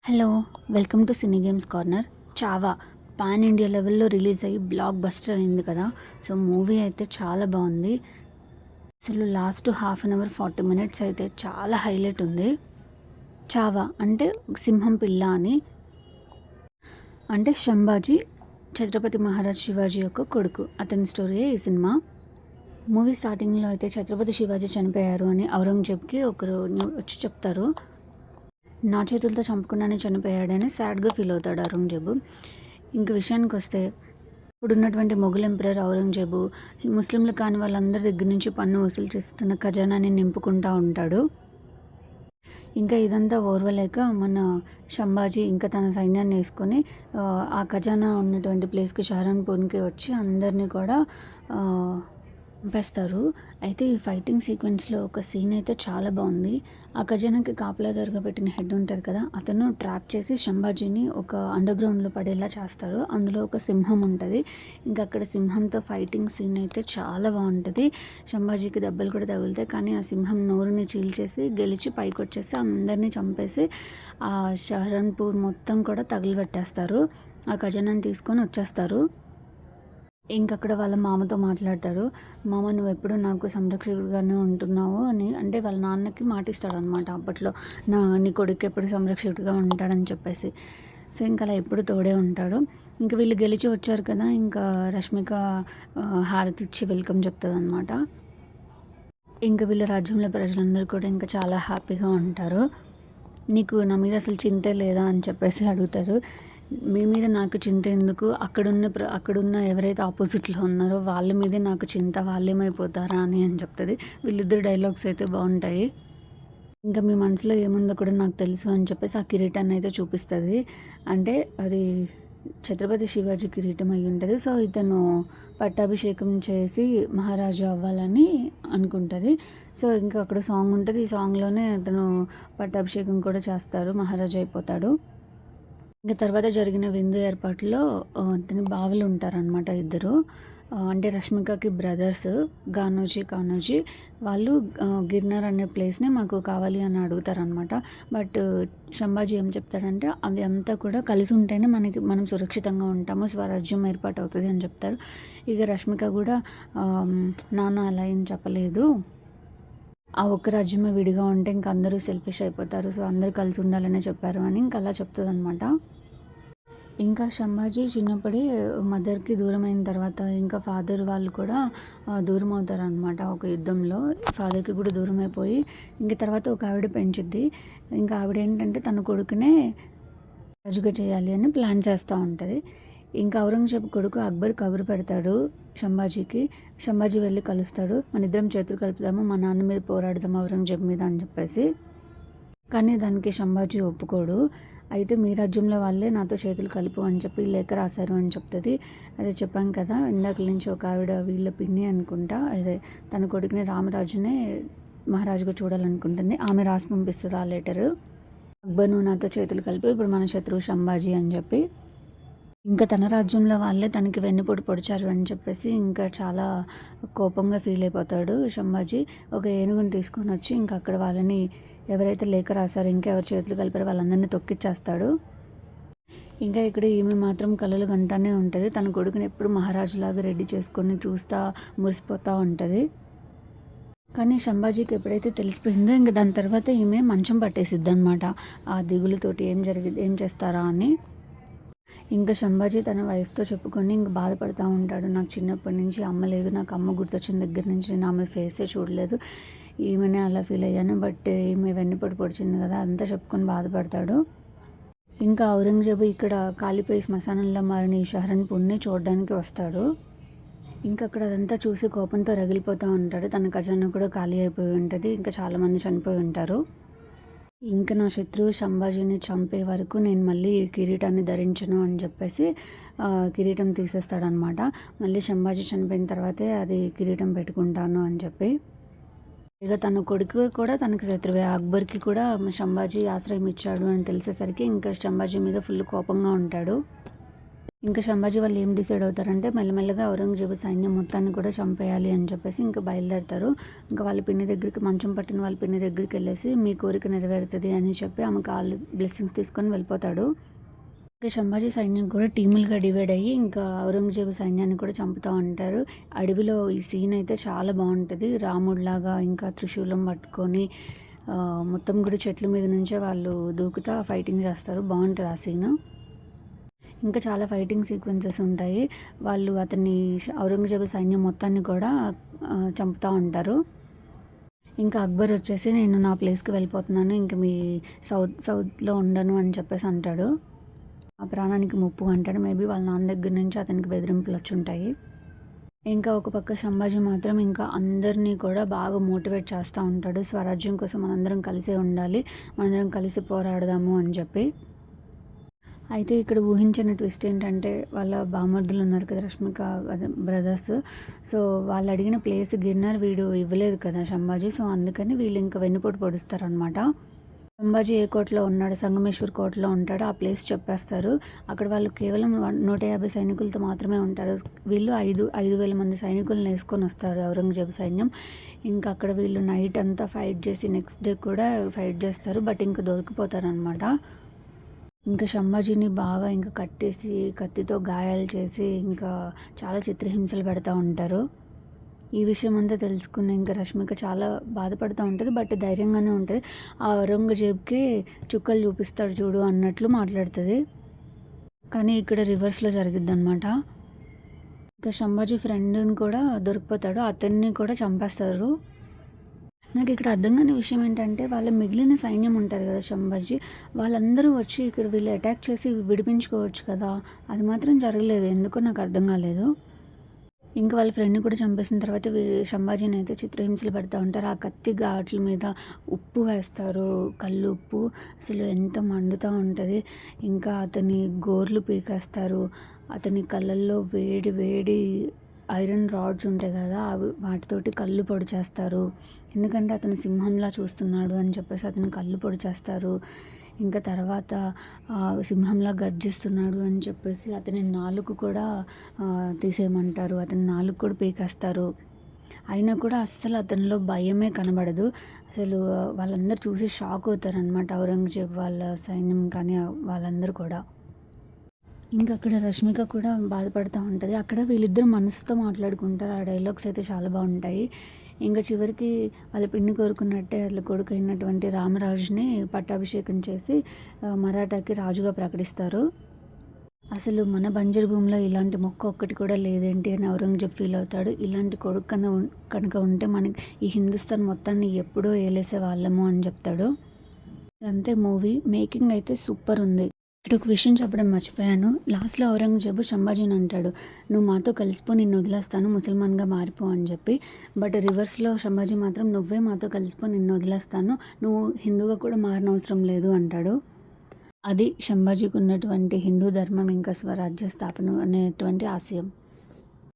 Hello! Welcome to cine games corner. 'Chhaava' pan India లెవెల్‌లో release అయ్యి blockbuster అయింది కదా! సో, మూవీ అయితే చాలా బావుంది. అసలు last half an hour 40 minutes అయితే చాలా హైలైట్ ఉంది. 'చావా' అంటే సింహం పిల్ల అని. అంటే శంభాజీ ఛత్రపతి మహారాజ్ శివాజీ యొక్క కొడుకు. అతని స్టోరీయే ఈ సినిమా. మూవీ స్టార్టింగ్‌లో అయితే ఛత్రపతి శివాజీ చనిపోయారు అని ఔరంగజేబ్‌కి ఒకరు వచ్చి చెప్తారు. నా చేతులతో చంపకుండానే చనిపోయాడని సాడ్‌గా ఫీల్ అవుతాడు ఔరంగజేబు. ఇంక విషయానికొస్తే ఇప్పుడున్నటువంటి మొఘల్ ఎంపరర్ ఔరంగజేబు ముస్లింలు కాని వాళ్ళందరి దగ్గర నుంచి పన్ను వసూలు చేసి తన ఖజానాని నింపుకుంటా ఉంటాడు. ఇంకా ఇదంతా ఓర్వలేక మన శంభాజీ ఇంకా తన సైన్యాన్ని వేసుకొని ఆ ఖజానా ఉన్నటువంటి ప్లేస్‌కి షహరాన్‌పూర్‌కి వచ్చి అందరినీ కూడా చంపేస్తారు. అయితే ఈ ఫైటింగ్ సీక్వెన్స్‌లో ఒక సీన్ అయితే చాలా బావుంది. ఆ ఖజానాకి కాపలాదారుగా పెట్టిన హెడ్ ఉంటారు కదా! అతను ట్రాప్ చేసి శంభాజీని ఒక అండర్‌గ్రౌండ్‌లో పడేలా చేస్తారు. అందులో ఒక సింహం ఉంటది. ఇంకా అక్కడ సింహంతో ఫైటింగ్ సీన్ అయితే చాలా బావుంటది. శంభాజీకి దెబ్బలు కూడా తగులుతాయి. కానీ ఆ సింహం నోరుని చీల్చేసి గెలిచి పైకొచ్చేసి అందరినీ చంపేసి ఆ షహరన్‌పూర్ మొత్తం కూడా తగలబెట్టేస్తారు. ఆ ఖజానాని తీసుకొని వచ్చేస్తారు. ఇంకక్కడ వాళ్ళ మామతో మాట్లాడతాడు. మామ నువ్వెప్పుడు నాకు సంరక్షకుడిగానే ఉంటున్నావు అని. అంటే వాళ్ళ నాన్నకి మాటిస్తాడనమాట అప్పట్లో. నీ కొడుకు ఎప్పుడు సంరక్షకుడిగా ఉంటాడని చెప్పేసి. సో, ఇంక అలా ఎప్పుడు తోడే ఉంటాడు. ఇంక వీళ్ళు గెలిచి వచ్చారు కదా! ఇంకా రష్మిక హారతిచ్చి వెల్కమ్ చెప్తదనమాట. ఇంక వీళ్ళ రాజ్యంలో ప్రజలందరూ కూడా ఇంకా చాలా హ్యాపీగా ఉంటారు. నీకు నా మీద అసలు చింతే లేదా అని చెప్పేసి అడుగుతాడు. మీ మీద నాకు చింత ఎందుకు? అక్కడున్న ఎవరైతే ఆపోజిట్‌లో ఉన్నారో వాళ్ళ మీదే నాకు చింత. వాళ్ళేమైపోతారా అని చెప్తది. వీళ్ళిద్దరి డైలాగ్స్ అయితే బావుంటాయి. ఇంకా మీ మనసులో ఏముందో కూడా నాకు తెలుసు అని చెప్పేసి ఆ కిరీటాన్నయితే చూపిస్తది. అంటే అది ఛత్రపతి శివాజీ కిరీటం అయ్యుంటది. సో, ఇతను పట్టాభిషేకం చేసి మహారాజా అవ్వాలని అనుకుంటది. సో, ఇంకా అక్కడ సాంగ్ ఉంటది. ఈ సాంగ్‌లోనే అతను పట్టాభిషేకం కూడా చేస్తారు. మహారాజా అయిపోతాడు. ఇంక తర్వాత జరిగిన విందు ఏర్పాటులో అతని బావలు ఉంటారనమాట ఇద్దరు. అంటే రష్మికకి బ్రదర్స్ కానోజీ వాళ్ళు గిర్నర్ అనే ప్లేస్‌ని మాకు కావాలి అని అడుగుతారనమాట. బట్ శంభాజీ ఏం చెప్తాడంటే అవి అంతా కూడా కలిసి ఉంటేనే మనం సురక్షితంగా ఉంటాము. స్వరాజ్యం ఏర్పాటవుతది అని చెప్తారు. ఇక రష్మిక కూడా నాన్న అలా ఏం చెప్పలేదు. ఆ ఒక్క రాజ్యమే విడిగా ఉంటే ఇంక అందరూ సెల్ఫిష్ అయిపోతారు. సో, అందరూ కలిసి ఉండాలనే చెప్పారు అని ఇంక అలా చెప్తదనమాట. ఇంకా శంభాజీ చిన్నప్పుడే మదర్‌కి దూరమైన తర్వాత ఇంకా ఫాదర్ వాళ్ళు కూడా దూరం అవుతారనమాట ఒక యుద్ధంలో. ఫాదర్‌కి కూడా దూరమైపోయి ఇంక తర్వాత ఒక ఆవిడ పెంచిద్ది. ఇంకా ఆవిడేంటంటే తన కొడుకునే రాజుగా చేయాలి అని ప్లాన్ చేస్తూ ఉంటది. ఇంకా ఔరంగజేబు కొడుకు అక్బర్ కబురు పెడతాడు శంభాజీకి. శంభాజీ వెళ్ళి కలుస్తాడు. మనిద్దరం చేతులు కలుపుదాము, మా నాన్న మీద పోరాడదాం ఔరంగజేబు మీద అని చెప్పేసి. కానీ దానికి శంభాజీ ఒప్పుకోడు. అయితే మీ రాజ్యంలో వాళ్ళే నాతో చేతులు కలుపు అని చెప్పి లేఖ రాశారు అని చెప్తది. అదే చెప్పాను కదా! ఇందాకల నుంచి ఒక ఆవిడ వీళ్ళ పిన్ని అనుకుంటా. అదే తన కొడుకుని రామరాజునే మహారాజుగా చూడాలనుకుంటుంది. ఆమె రాసి పంపిస్తది ఆ లెటరు. అక్బర్ నువ్వు నాతో చేతులు కలిపి ఇప్పుడు మన శత్రువు శంభాజీ అని చెప్పి. ఇంకా తన రాజ్యంలో వాళ్ళే తనకి వెన్నుపోటు పొడిచారు అని చెప్పేసి ఇంకా చాలా కోపంగా ఫీల్ అయిపోతాడు శంభాజీ. ఒక ఏనుగుని తీసుకొనొచ్చి ఇంకా అక్కడ వాళ్ళని ఎవరైతే లేఖ రాసారో ఇంకెవరు చేతులు కలిపారో వాళ్ళందరినీ తొక్కిచ్చేస్తాడు. ఇంకా ఇక్కడ ఈమె మాత్రం కలలు కంటానే ఉంటది. తన కొడుకుని ఎప్పుడు మహారాజులాగా రెడీ చేసుకొని చూస్తా మురిసిపోతా ఉంటది. కానీ శంభాజీకి ఎప్పుడైతే తెలిసిపోయిందో ఇంక దాని తర్వాత ఈమె మంచం పట్టేసిద్దనమాట. ఆ దిగులుతోటి ఏం చేస్తారా అని. ఇంకా శంభాజీ తన వైఫ్‌తో చెప్పుకొని ఇంక బాధపడతా ఉంటాడు. నాకు చిన్నప్పటి నుంచి అమ్మ లేదు. నాకు అమ్మ గుర్తొచ్చిన దగ్గర నుంచి నేను ఆమె ఫేసే చూడలేదు. ఈమెనే అలా ఫీల్ అయ్యాను. బట్ ఈమె వెన్నుపోటు పొడిచింది కదా! అంతా చెప్పుకొని బాధపడతాడు. ఇంకా ఔరంగజేబు ఇక్కడ కాలిపోయి శ్మశానంలో మారిన ఈ షహరన్‌పూర్‌ని చూడడానికి వస్తాడు. ఇంకా అక్కడ అదంతా చూసి కోపంతో రగిలిపోతూ ఉంటాడు. తన ఖజానా కూడా ఖాళీ అయిపోయి ఉంటది. ఇంకా చాలామంది చనిపోయి ఉంటారు. ఇంక నా శత్రువు శంభాజీని చంపే వరకు నేను మళ్ళీ కిరీటాన్ని ధరించను అని చెప్పేసి కిరీటం తీసేస్తాడనమాట. మళ్ళీ శంభాజీ చనిపోయిన తర్వాతే అది కిరీటం పెట్టుకుంటాను అని చెప్పి. ఇక తన కొడుకు కూడా తనకి శత్రువే. అక్బర్‌కి కూడా శంభాజీ ఆశ్రయం ఇచ్చాడు అని తెలిసేసరికి ఇంకా శంభాజీ మీద ఫుల్ కోపంగా ఉంటాడు. ఇంకా సంభాజీ వాళ్ళు ఏం డిసైడ్ అవుతారంటే మెల్లమెల్లగా ఔరంగజేబు సైన్యం మొత్తాన్ని కూడా చంపేయాలి అని చెప్పేసి ఇంకా బయలుదేరతారు. ఇంకా వాళ్ళ పిన్ని దగ్గరికి, మంచం పట్టిన వాళ్ళ పిన్ని దగ్గరికి వెళ్ళేసి మీ కోరిక నెరవేరుతుంది అని చెప్పి ఆమె కాళ్ళు బ్లెస్సింగ్స్ తీసుకొని వెళ్ళిపోతాడు. ఇంకా సంభాజీ సైన్యం కూడా టీములుగా డివైడ్ అయ్యి ఇంకా ఔరంగజేబు సైన్యాన్ని కూడా చంపుతూ ఉంటారు. అడవిలో ఈ సీన్ అయితే చాలా బాగుంటుంది. రాముడిలాగా ఇంకా త్రిశూలం పట్టుకొని మొత్తం కూడా చెట్ల మీద నుంచే వాళ్ళు దూకుతా ఫైటింగ్ చేస్తారు. బాగుంటుంది ఆ సీను. ఇంకా చాలా ఫైటింగ్ సీక్వెన్సెస్ ఉంటాయి. వాళ్ళు అతన్ని ఔరంగజేబు సైన్యం మొత్తాన్ని కూడా చంపుతూ ఉంటారు. ఇంకా అక్బర్ వచ్చేసి నేను నా ప్లేస్కి వెళ్ళిపోతున్నాను, ఇంక మీ సౌత్లో ఉండను అని చెప్పేసి అంటాడు. ఆ ప్రాణానికి ముప్పు అంటాడు. మేబీ వాళ్ళ నాన్న దగ్గర నుంచి అతనికి బెదిరింపులు వచ్చి ఉంటాయి. ఇంకా ఒక పక్క సంభాజీ మాత్రం ఇంకా అందరినీ కూడా బాగా మోటివేట్ చేస్తూ ఉంటాడు. స్వరాజ్యం కోసం మనందరం కలిసే ఉండాలి, మనందరం కలిసి పోరాడదాము అని చెప్పి. అయితే ఇక్కడ ఊహించని ట్విస్ట్ ఏంటంటే వాళ్ళ బామర్దులు ఉన్నారు కదా, రష్మిక అదే బ్రదర్స్. సో వాళ్ళు అడిగిన ప్లేస్ గిన్నర్ వీడు ఇవ్వలేదు కదా సంభాజీ. సో అందుకని వీళ్ళు ఇంకా వెన్నుపోటు పొడుస్తారనమాట. సంభాజీ ఏ కోటలో ఉన్నాడు, సంగమేశ్వర్ కోటలో ఉంటాడు. ఆ ప్లేస్ చెప్పేస్తారు. అక్కడ వాళ్ళు కేవలం 150 సైనికులతో మాత్రమే ఉంటారు. వీళ్ళు 5,000 మంది సైనికులను వేసుకొని వస్తారు ఔరంగజేబు సైన్యం. ఇంకా అక్కడ వీళ్ళు నైట్ అంతా ఫైట్ చేసి నెక్స్ట్ డే కూడా ఫైట్ చేస్తారు. బట్ ఇంకా దొరికిపోతారు అనమాట. ఇంకా సంభాజీని బాగా ఇంకా కట్టేసి కత్తితో గాయాలు చేసి ఇంకా చాలా చిత్రహింసలు పెడతా ఉంటారు. ఈ విషయం అంతా తెలుసుకుని ఇంకా రష్మిక చాలా బాధపడుతూ ఉంటుంది. బట్ ధైర్యంగానే ఉంటుంది. ఆ ఔరంగజేబ్కి చుక్కలు చూపిస్తాడు చూడు అన్నట్లు మాట్లాడుతుంది. కానీ ఇక్కడ రివర్స్లో జరిగిద్ది అనమాట. ఇంకా సంభాజీ ఫ్రెండ్ని కూడా దొరికిపోతాడు, అతన్ని కూడా చంపేస్తారు. నాకు ఇక్కడ అర్థం కాని విషయం ఏంటంటే వాళ్ళ మిగిలిన సైన్యం ఉంటారు కదా సంభాజీ, వాళ్ళందరూ వచ్చి ఇక్కడ వీళ్ళు అటాక్ చేసి విడిపించుకోవచ్చు కదా, అది మాత్రం జరగలేదు. ఎందుకో నాకు అర్థం కాలేదు. ఇంకా వాళ్ళ ఫ్రెండ్ని కూడా చంపేసిన తర్వాత సంభాజీని అయితే చిత్రహింసలు పెడతా ఉంటారు. ఆ కత్తి ఘాట్ల మీద ఉప్పు వేస్తారు, కళ్ళు ఉప్పు. అసలు ఎంత మండుతూ ఉంటుంది. ఇంకా అతని గోర్లు పీకేస్తారు. అతని కళ్ళల్లో వేడి వేడి ఐరన్ రాడ్స్ ఉంటాయి కదా, అవి వాటితోటి కళ్ళు పొడి చేస్తారు. ఎందుకంటే అతను సింహంలా చూస్తున్నాడు అని చెప్పేసి అతని కళ్ళు పొడి చేస్తారు. ఇంకా తర్వాత సింహంలా గర్జిస్తున్నాడు అని చెప్పేసి అతని నాలుగు కూడా తీసేయమంటారు. అతని నాలుగు కూడా పీకేస్తారు. అయినా కూడా అస్సలు అతనిలో భయమే కనబడదు. అసలు వాళ్ళందరూ చూసి షాక్ అవుతారనమాట, ఔరంగజేబ్ వాళ్ళ సైన్యం కానీ వాళ్ళందరూ కూడా. ఇంకా అక్కడ రష్మిక కూడా బాధపడుతూ ఉంటుంది. అక్కడ వీళ్ళిద్దరు మనసుతో మాట్లాడుకుంటారు. ఆ డైలాగ్స్ అయితే చాలా బాగుంటాయి. ఇంకా చివరికి వాళ్ళ పిన్ని కోరుకున్నట్టే వాళ్ళ కొడుకు అయినటువంటి రామరాజుని పట్టాభిషేకం చేసి మరాఠాకి రాజుగా ప్రకటిస్తారు. అసలు మన బంజరు భూమిలో ఇలాంటి మొక్క ఒక్కటి కూడా లేదేంటి అని ఔరంగజేబ్ ఫీల్ అవుతాడు. ఇలాంటి కొడుకు కనుక ఉంటే మనకి ఈ హిందుస్థాన్ మొత్తాన్ని ఎప్పుడో ఏలేసే వాళ్ళము అని చెప్తాడు. అంతే, మూవీ మేకింగ్ అయితే సూపర్ ఉంది. ఇక్కడ ఒక విషయం చెప్పడం మర్చిపోయాను. లాస్ట్లో ఔరంగజేబు సంభాజీని అంటాడు, నువ్వు మాతో కలిసిపో, నిన్ను వదిలేస్తాను, ముసల్మాన్గా మారిపో అని చెప్పి. బట్ రివర్స్లో సంభాజీ మాత్రం నువ్వే మాతో కలిసిపో, నిన్ను వదిలేస్తాను, నువ్వు హిందూగా కూడా మారనవసరం లేదు అంటాడు. అది సంభాజీకి ఉన్నటువంటి హిందూ ధర్మం ఇంకా స్వరాజ్య స్థాపన అనేటువంటి ఆశయం.